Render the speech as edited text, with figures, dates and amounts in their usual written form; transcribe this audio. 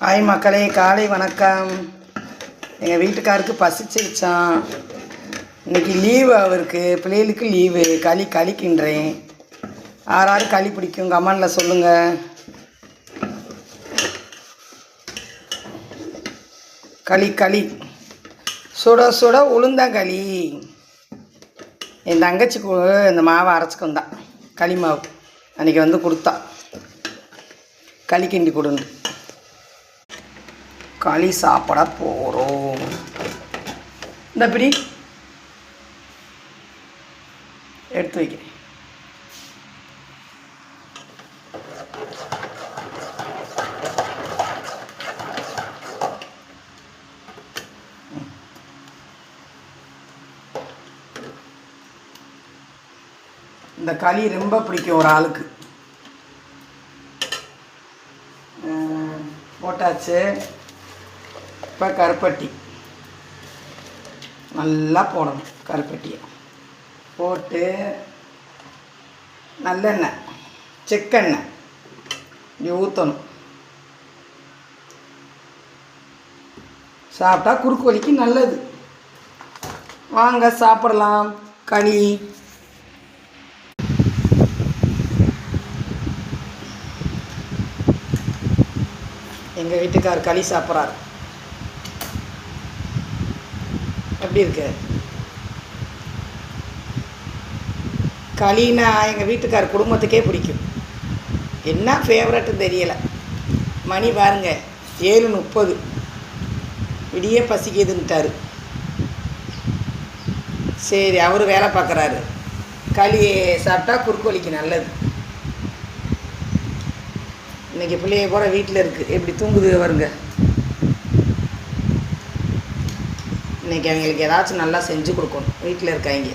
Hi மக்களே, காலை வணக்கம். எங்கள் வீட்டுக்காருக்கு பசிச்சிருச்சான். இன்றைக்கி லீவு, அவருக்கு பிள்ளைகளுக்கு லீவு. களிக்கின்றேன். யாராரு களி பிடிக்கும் கமெண்டில் சொல்லுங்கள். களி சுட சுட உளுந்தங்களி. என் தங்கச்சிக்கு இந்த மாவை அரைச்சிக்கு வந்தான், களி மாவு. அன்றைக்கி வந்து கொடுத்தா களி கிண்டி கொடுங்க. களி சாப்பிட போகிறோம். இந்த பிடி எடுத்து வைக்கிறேன். இந்த களி ரொம்ப பிடிக்கும் ஒரு ஆளுக்கு. போட்டாச்சு. இப்போ கருப்பட்டி நல்லா போடணும். கருப்பட்டியை போட்டு நல்லெண்ணெய், செக்கெண்ணெய் இப்படி ஊற்றணும். சாப்பிட்டா குறுக்கு வலிக்கு நல்லது. வாங்க சாப்பிடலாம் களி. எங்கள் வீட்டுக்கார் களி சாப்பிட்றாரு. எப்படி இருக்கு களின்னா? எங்கள் வீட்டுக்கார் குடும்பத்துக்கே பிடிக்கும். என்ன ஃபேவரட்டுன்னு தெரியலை. மணி பாருங்க 7:30. விடிய பசிக்குதுன்ட்டார். சரி, அவர் வேலை பார்க்குறாரு. களி சாப்பிட்டா குறுக்கோலிக்கு நல்லது. இன்றைக்கி பிள்ளைய கூட வீட்டில் இருக்குது. எப்படி தூங்குது வருங்க. இன்றைக்கி அவங்களுக்கு ஏதாச்சும் நல்லா செஞ்சு கொடுக்கணும். வீட்டில் இருக்காங்க.